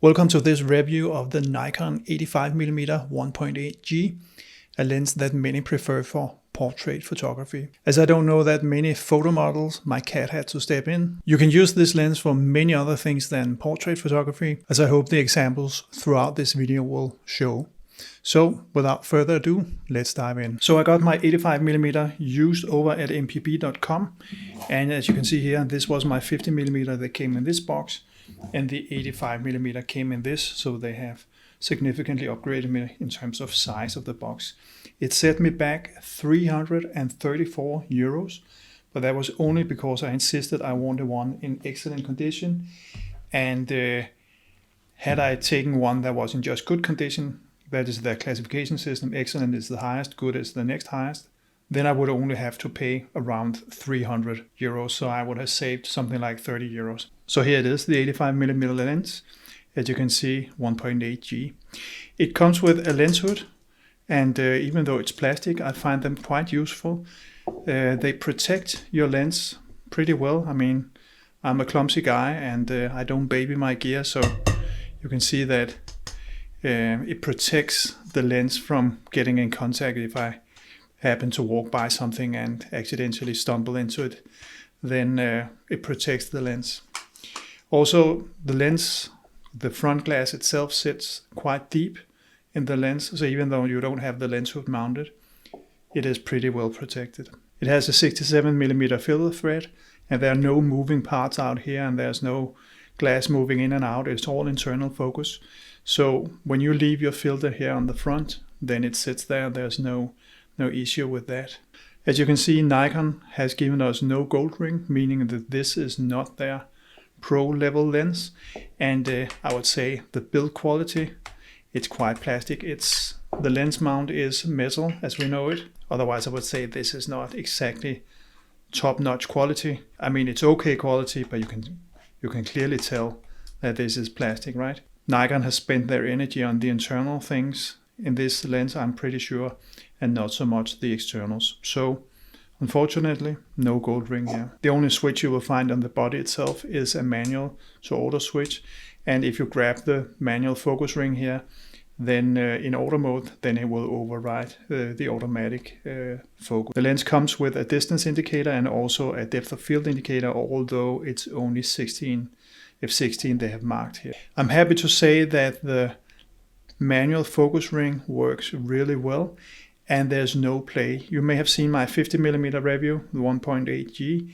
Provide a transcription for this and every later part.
Welcome to this review of the Nikon 85mm 1.8G, a lens that many prefer for portrait photography. As I don't know that many photo models, my cat had to step in. You can use this lens for many other things than portrait photography, as I hope the examples throughout this video will show. So without further ado, let's dive in. So I got my 85mm used over at mpb.com, and as you can see here, this was my 50mm that came in this box, and the 85mm came in this, so they have significantly upgraded me in terms of size of the box. It set me back 334 euros, but that was only because I insisted I wanted one in excellent condition, and had I taken one that was in just good condition, that is their classification system, excellent is the highest, good is the next highest, then I would only have to pay around 300 euros, so I would have saved something like 30 euros. So here it is, the 85mm lens, as you can see, 1.8G. It comes with a lens hood, and even though it's plastic, I find them quite useful. They protect your lens pretty well. I mean, I'm a clumsy guy and I don't baby my gear, so you can see that it protects the lens from getting in contact. If I happen to walk by something and accidentally stumble into it, then it protects the lens. Also, the lens, the front glass itself sits quite deep in the lens, so even though you don't have the lens hood mounted, it is pretty well protected. It has a 67mm filter thread, and there are no moving parts out here, and there's no glass moving in and out. It's all internal focus. So when you leave your filter here on the front, then it sits there. There's no issue with that. As you can see, Nikon has given us no gold ring, meaning that this is not their pro level lens. And I would say the build quality, it's quite plastic. The lens mount is metal as we know it. Otherwise I would say this is not exactly top-notch quality. I mean, it's okay quality, but you can clearly tell that this is plastic, right? Nikon has spent their energy on the internal things in this lens, I'm pretty sure, and not so much the externals. So unfortunately, no gold ring here. The only switch you will find on the body itself is a manual to auto switch. And if you grab the manual focus ring here, then in auto mode, then it will override the automatic focus. The lens comes with a distance indicator and also a depth of field indicator, although it's only 16 f16 they have marked here. I'm happy to say that the manual focus ring works really well, and there's no play. You may have seen my 50mm review, the 1.8G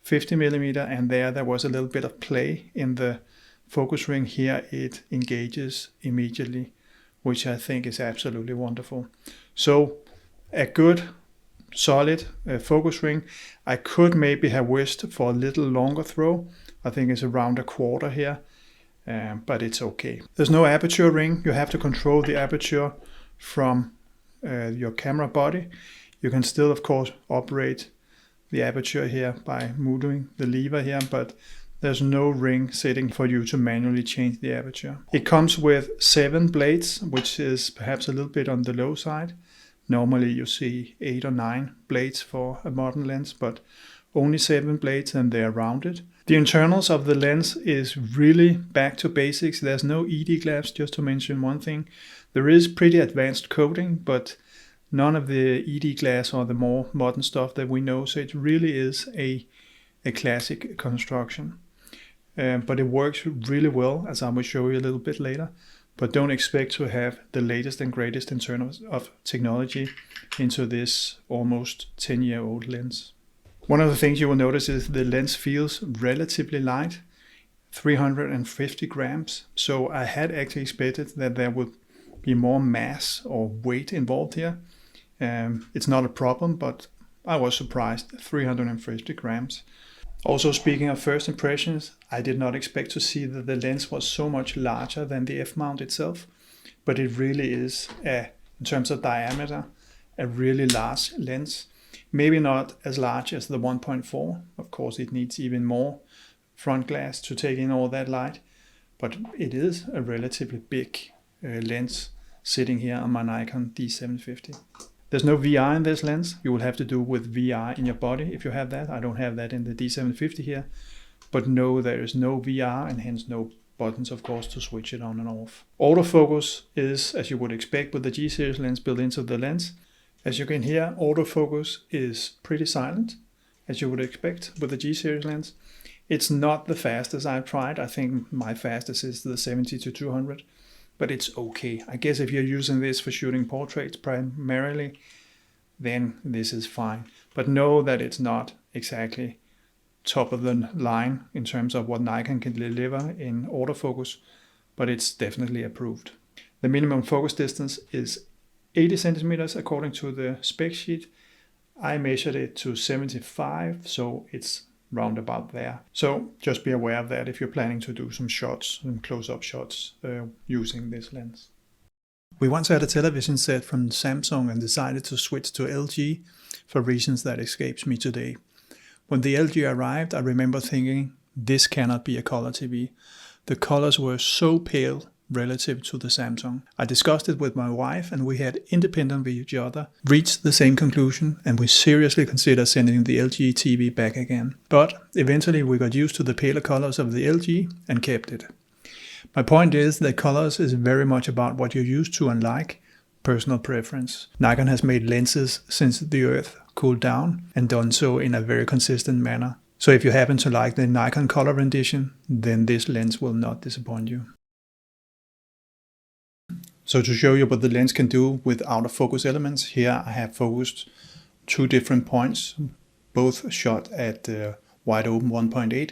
50mm, and there was a little bit of play in the focus ring. Here it engages immediately, which I think is absolutely wonderful. So a good solid focus ring. I could maybe have wished for a little longer throw. I think it's around a quarter here, but it's okay. There's no aperture ring. You have to control the aperture from your camera body. You can still, of course, operate the aperture here by moving the lever here, but there's no ring sitting for you to manually change the aperture. It comes with 7 blades, which is perhaps a little bit on the low side. Normally you see 8 or 9 blades for a modern lens, but only 7 blades, and they're rounded. The internals of the lens is really back to basics. There's no ED glass, just to mention one thing. There is pretty advanced coating, but none of the ED glass or the more modern stuff that we know. So it really is a classic construction. But it works really well, as I will show you a little bit later. But don't expect to have the latest and greatest in terms of technology into this almost 10-year-old lens. One of the things you will notice is the lens feels relatively light, 350 grams. So I had actually expected that there would be more mass or weight involved here. It's not a problem, but I was surprised, 350 grams. Also, speaking of first impressions, I did not expect to see that the lens was so much larger than the F-mount itself, but it really is, in terms of diameter, a really large lens. Maybe not as large as the 1.4. Of course, it needs even more front glass to take in all that light, but it is a relatively big lens sitting here on my Nikon D750. There's no VR in this lens. You will have to do with VR in your body if you have that. I don't have that in the D750 here, but no, there is no VR and hence no buttons, of course, to switch it on and off. Autofocus is, as you would expect, with the G-series lens built into the lens. As you can hear, autofocus is pretty silent, as you would expect with the G-series lens. It's not the fastest I've tried. I think my fastest is the 70-200, but it's okay. I guess if you're using this for shooting portraits primarily, then this is fine. But know that it's not exactly top of the line in terms of what Nikon can deliver in autofocus, but it's definitely approved. The minimum focus distance is 80 centimeters according to the spec sheet. I measured it to 75, so it's round about there. So just be aware of that if you're planning to do some shots, some close-up shots using this lens. We once had a television set from Samsung and decided to switch to LG for reasons that escapes me today. When the LG arrived, I remember thinking, this cannot be a color TV. The colors were so pale relative to the Samsung. I discussed it with my wife and we had independently of each other reached the same conclusion, and we seriously considered sending the LG TV back again. But eventually we got used to the paler colors of the LG and kept it. My point is that colors is very much about what you're used to and like, personal preference. Nikon has made lenses since the Earth cooled down and done so in a very consistent manner. So if you happen to like the Nikon color rendition, then this lens will not disappoint you. So to show you what the lens can do with out of focus elements, here I have focused 2 different points, both shot at wide open 1.8.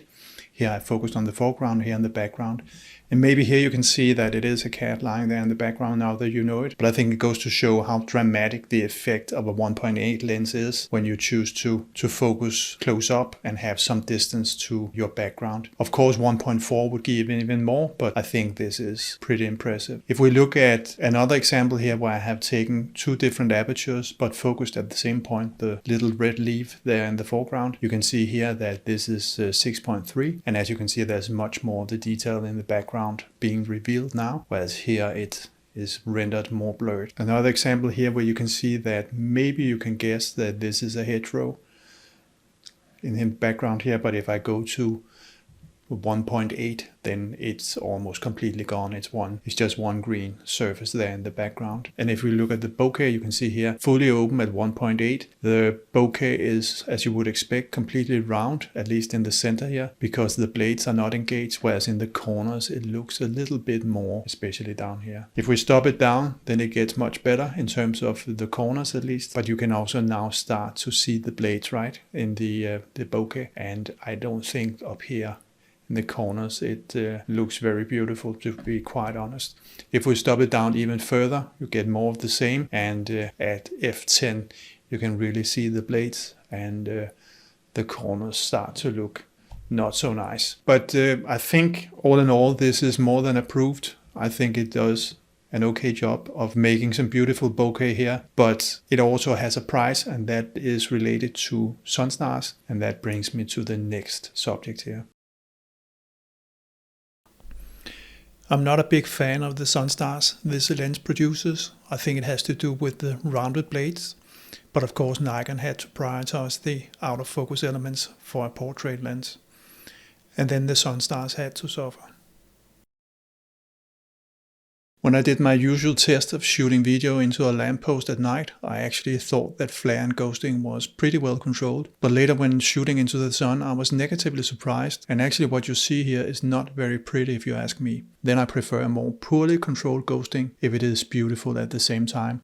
Here I focused on the foreground, here in the background. And maybe here you can see that it is a cat lying there in the background now that you know it. But I think it goes to show how dramatic the effect of a 1.8 lens is when you choose to focus close up and have some distance to your background. Of course 1.4 would give even more, but I think this is pretty impressive. If we look at another example here where I have taken 2 different apertures but focused at the same point, the little red leaf there in the foreground, you can see here that this is 6.3. And as you can see, there's much more of the detail in the background being revealed now, whereas here it is rendered more blurred. Another example here where you can see that maybe you can guess that this is a hedgerow in the background here, but if I go to 1.8, then it's almost completely gone. It's just one green surface there in the background. And if we look at the bokeh, you can see here fully open at 1.8. The bokeh is, as you would expect, completely round, at least in the center here, because the blades are not engaged, whereas in the corners it looks a little bit more, especially down here. If we stop it down, then it gets much better in terms of the corners at least, but you can also now start to see the blades right in the bokeh. And I don't think up here in the corners it looks very beautiful, to be quite honest. If we stop it down even further, you get more of the same, and at f10 you can really see the blades, and the corners start to look not so nice. But I think all in all this is more than approved. I think it does an okay job of making some beautiful bokeh here, but it also has a price, and that is related to sunstars, and that brings me to the next subject here. I'm not a big fan of the sunstars this lens produces. I think it has to do with the rounded blades, but of course Nikon had to prioritize the out of focus elements for a portrait lens, and then the sunstars had to suffer. When I did my usual test of shooting video into a lamppost at night, I actually thought that flare and ghosting was pretty well controlled. But later when shooting into the sun, I was negatively surprised, and actually what you see here is not very pretty if you ask me. Then I prefer a more poorly controlled ghosting if it is beautiful at the same time.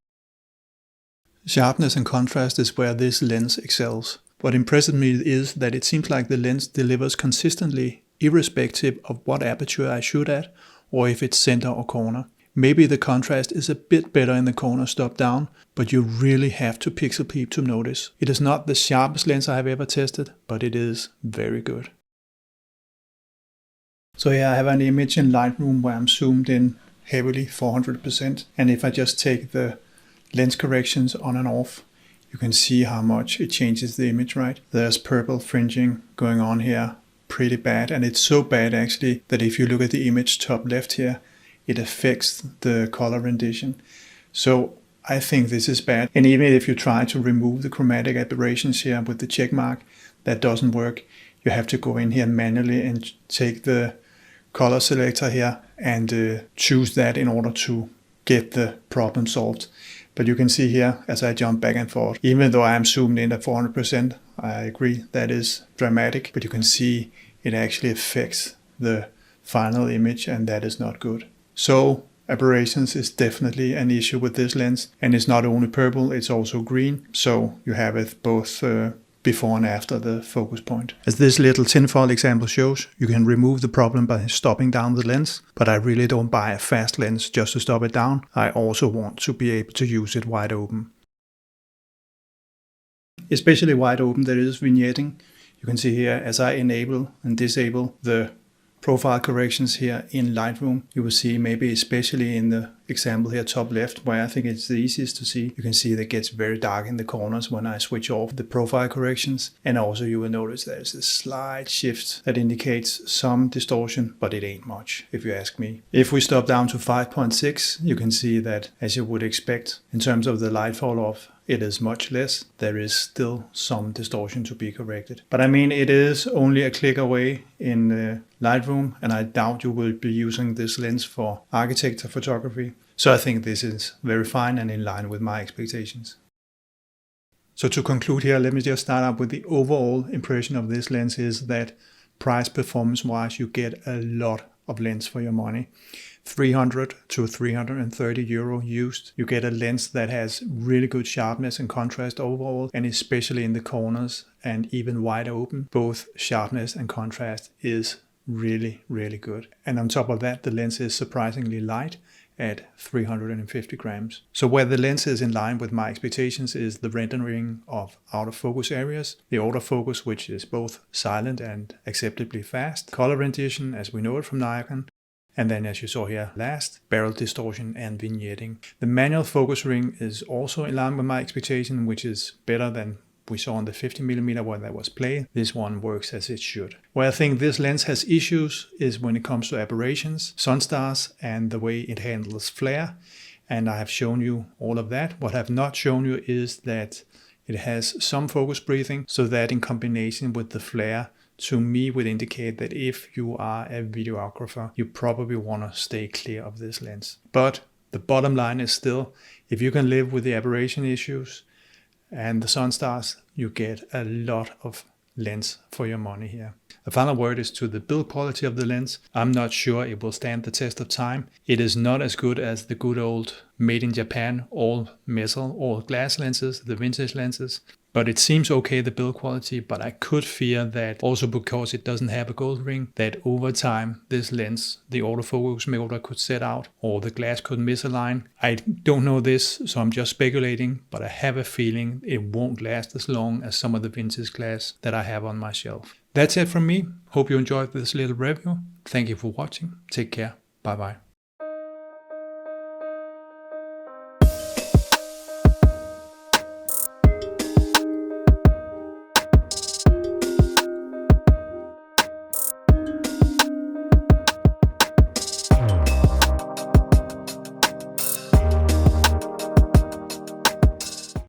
Sharpness and contrast is where this lens excels. What impressed me is that it seems like the lens delivers consistently, irrespective of what aperture I shoot at, or if it's center or corner. Maybe the contrast is a bit better in the corner stop down, but you really have to pixel peep to notice. It is not the sharpest lens I have ever tested, but it is very good. So here I have an image in Lightroom where I'm zoomed in heavily 400%, and if I just take the lens corrections on and off, you can see how much it changes the image, right? There's purple fringing going on here, pretty bad, and it's so bad actually that if you look at the image top left here, it affects the color rendition. So I think this is bad. And even if you try to remove the chromatic aberrations here with the check mark, that doesn't work. You have to go in here manually and take the color selector here and choose that in order to get the problem solved. But you can see here, as I jump back and forth, even though I am zoomed in at 400%, I agree that is dramatic, but you can see it actually affects the final image, and that is not good. So aberrations is definitely an issue with this lens, and it's not only purple, it's also green. So you have it both before and after the focus point. As this little tinfoil example shows, you can remove the problem by stopping down the lens, but I really don't buy a fast lens just to stop it down. I also want to be able to use it wide open. Especially wide open, there is vignetting. You can see here, as I enable and disable the profile corrections here in Lightroom, you will see, maybe especially in the example here top left, where I think it's the easiest to see, you can see that it gets very dark in the corners when I switch off the profile corrections. And also you will notice there's a slight shift that indicates some distortion, but it ain't much if you ask me. If we stop down to 5.6, you can see that, as you would expect, in terms of the light fall off, it is much less. There is still some distortion to be corrected. But I mean, it is only a click away in Lightroom, and I doubt you will be using this lens for architecture photography. So I think this is very fine and in line with my expectations. So to conclude here, let me just start up with the overall impression of this lens is that price performance wise, you get a lot of lens for your money. 300 to 330 euro used. You get a lens that has really good sharpness and contrast overall, and especially in the corners and even wide open, both sharpness and contrast is really, really good. And on top of that, the lens is surprisingly light at 350 grams. So where the lens is in line with my expectations is the rendering of out of focus areas, the autofocus, which is both silent and acceptably fast, color rendition as we know it from Nikon, and then, as you saw here last, barrel distortion and vignetting. The manual focus ring is also in line with my expectation, which is better than we saw on the 50mm when that was play. This one works as it should. Where I think this lens has issues is when it comes to aberrations, sunstars, and the way it handles flare. And I have shown you all of that. What I have not shown you is that it has some focus breathing, so that in combination with the flare, to me would indicate that if you are a videographer, you probably want to stay clear of this lens. But the bottom line is still, if you can live with the aberration issues and the sunstars, you get a lot of lens for your money here. The final word is to the build quality of the lens. I'm not sure it will stand the test of time. It is not as good as the good old made in Japan, all metal, all glass lenses, the vintage lenses. But it seems okay, the build quality, but I could fear that also because it doesn't have a gold ring, that over time this lens, the autofocus motor could set out or the glass could misalign. I don't know this, so I'm just speculating, but I have a feeling it won't last as long as some of the vintage glass that I have on my shelf. That's it from me. Hope you enjoyed this little review. Thank you for watching. Take care. Bye bye.